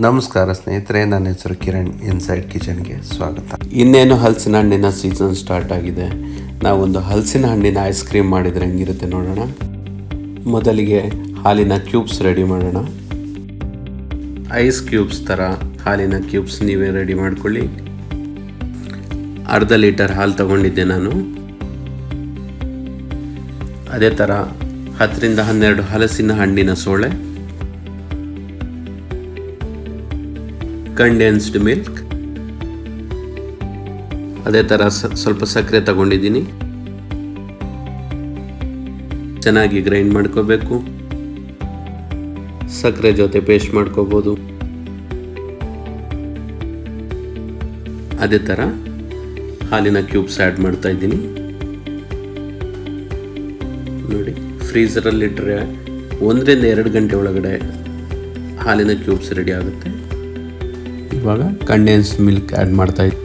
ನಮಸ್ಕಾರ ಸ್ನೇಹಿತರೆ, ನನ್ನ ಹೆಸರು ಕಿರಣ್. ಇನ್ಸೈಡ್ ಕಿಚನ್ಗೆ ಸ್ವಾಗತ. ಇನ್ನೇನು ಹಲಸಿನ ಹಣ್ಣಿನ ಸೀಸನ್ ಸ್ಟಾರ್ಟ್ ಆಗಿದೆ. ನಾವೊಂದು ಹಲಸಿನ ಹಣ್ಣಿನ ಐಸ್ ಕ್ರೀಮ್ ಮಾಡಿದರೆ ಹೆಂಗಿರುತ್ತೆ ನೋಡೋಣ. ಮೊದಲಿಗೆ ಹಾಲಿನ ಕ್ಯೂಬ್ಸ್ ರೆಡಿ ಮಾಡೋಣ. ಐಸ್ ಕ್ಯೂಬ್ಸ್ ಥರ ಹಾಲಿನ ಕ್ಯೂಬ್ಸ್ ನೀವೇ ರೆಡಿ ಮಾಡ್ಕೊಳ್ಳಿ. ಅರ್ಧ ಲೀಟರ್ ಹಾಲು ತಗೊಂಡಿದ್ದೆ ನಾನು. ಅದೇ ಥರ 10ರಿಂದ 12 ಹಲಸಿನ ಹಣ್ಣಿನ ಸೋಳೆ, ಕಂಡೆನ್ಸ್ಡ್ ಮಿಲ್ಕ್, ಅದೇ ಥರ ಸ್ವಲ್ಪ ಸಕ್ಕರೆ ತಗೊಂಡಿದ್ದೀನಿ. ಚೆನ್ನಾಗಿ ಗ್ರೈಂಡ್ ಮಾಡ್ಕೋಬೇಕು. ಸಕ್ಕರೆ ಜೊತೆ ಪೇಸ್ಟ್ ಮಾಡ್ಕೋಬೋದು. ಅದೇ ಥರ ಹಾಲಿನ ಕ್ಯೂಬ್ಸ್ ಆ್ಯಡ್ ಮಾಡ್ತಾ ಇದ್ದೀನಿ. ನೋಡಿ, ಫ್ರೀಝರಲ್ಲಿಟ್ಟರೆ 1ರಿಂದ 2 ಗಂಟೆ ಒಳಗಡೆ ಹಾಲಿನ ಕ್ಯೂಬ್ಸ್ ರೆಡಿ ಆಗುತ್ತೆ. ಇವಾಗ ಕಂಡೆನ್ಸ್ಡ್ ಮಿಲ್ಕ್ ಆ್ಯಡ್ ಮಾಡ್ತಾ ಇದ್ದೀನಿ.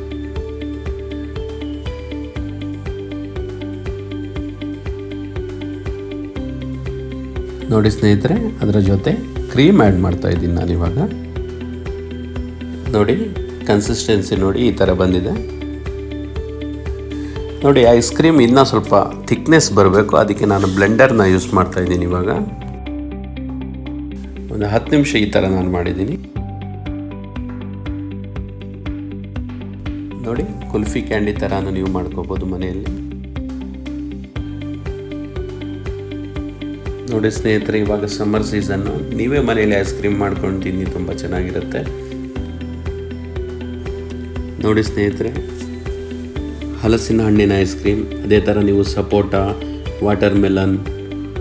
ನೋಡಿ ಸ್ನೇಹಿತರೆ, ಅದರ ಜೊತೆ ಕ್ರೀಮ್ ಆ್ಯಡ್ ಮಾಡ್ತಾ ಇದ್ದೀನಿ ನಾನಿವಾಗ. ನೋಡಿ, ಕನ್ಸಿಸ್ಟೆನ್ಸಿ ನೋಡಿ ಈ ಥರ ಬಂದಿದೆ. ನೋಡಿ, ಐಸ್ ಕ್ರೀಮ್ ಇನ್ನೂ ಸ್ವಲ್ಪ ಥಿಕ್ನೆಸ್ ಬರಬೇಕು. ಅದಕ್ಕೆ ನಾನು ಬ್ಲೆಂಡರ್ನ ಯೂಸ್ ಮಾಡ್ತಾ ಇದ್ದೀನಿ. ಇವಾಗ ಒಂದು 10 ನಿಮಿಷ ಈ ಥರ ನಾನು ಮಾಡಿದ್ದೀನಿ. ನೋಡಿ, ಕುಲ್ಫಿ ಕ್ಯಾಂಡಿ ಥರನೂ ನೀವು ಮಾಡ್ಕೋಬೋದು ಮನೆಯಲ್ಲಿ. ನೋಡಿ ಸ್ನೇಹಿತರೆ, ಇವಾಗ ಸಮ್ಮರ್ ಸೀಸನ್ನು, ನೀವೇ ಮನೆಯಲ್ಲಿ ಐಸ್ ಕ್ರೀಮ್ ಮಾಡ್ಕೊಂಡು ತಿನ್ನಿ, ತುಂಬ ಚೆನ್ನಾಗಿರುತ್ತೆ. ನೋಡಿ ಸ್ನೇಹಿತರೆ, ಹಲಸಿನ ಹಣ್ಣಿನ ಐಸ್ ಕ್ರೀಮ್. ಅದೇ ಥರ ನೀವು ಸಪೋಟ, ವಾಟರ್ ಮೆಲನ್,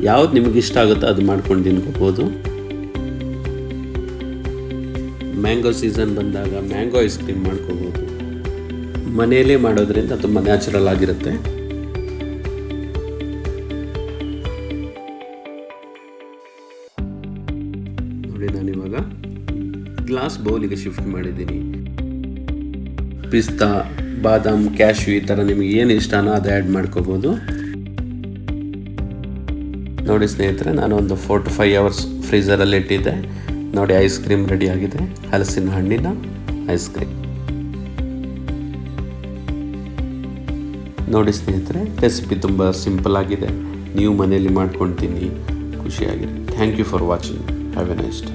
ಯಾವ್ದು ನಿಮಗೆ ಇಷ್ಟ ಆಗುತ್ತೋ ಅದು ಮಾಡ್ಕೊಂಡು ತಿನ್ಕೋಬೋದು. ಮ್ಯಾಂಗೋ ಸೀಸನ್ ಬಂದಾಗ ಮ್ಯಾಂಗೋ ಐಸ್ ಕ್ರೀಮ್ ಮಾಡ್ಕೋಬೋದು. ಮನೆಯಲ್ಲೇ ಮಾಡೋದ್ರಿಂದ ತುಂಬ ನ್ಯಾಚುರಲ್ ಆಗಿರುತ್ತೆ. ನೋಡಿ, ನಾನಿವಾಗ ಗ್ಲಾಸ್ ಬೌಲಿಗೆ ಶಿಫ್ಟ್ ಮಾಡಿದ್ದೀನಿ. ಪಿಸ್ತಾ, ಬಾದಾಮ್, ಕ್ಯಾಶ್ಯೂ ಈ ಥರ ನಿಮಗೆ ಏನು ಇಷ್ಟನೋ ಅದು ಆ್ಯಡ್ ಮಾಡ್ಕೋಬೋದು. ನೋಡಿ ಸ್ನೇಹಿತರೆ, ನಾನು ಒಂದು 4 to 5 hours ಫ್ರೀಝರಲ್ಲಿ ಇಟ್ಟಿದ್ದೆ. ನೋಡಿ, ಐಸ್ ಕ್ರೀಮ್ ರೆಡಿ ಆಗಿದೆ, ಹಲಸಿನ ಹಣ್ಣಿನ ಐಸ್ ಕ್ರೀಮ್. ನೋಡಿ ಸ್ನೇಹಿತರೆ, ರೆಸಿಪಿ ತುಂಬ ಸಿಂಪಲ್ ಆಗಿದೆ. ನೀವು ಮನೆಯಲ್ಲಿ ಮಾಡ್ಕೊಂಡು ತಿನ್ನಿ, ಖುಷಿಯಾಗಿರಿ. Thank you for watching. Have a nice day.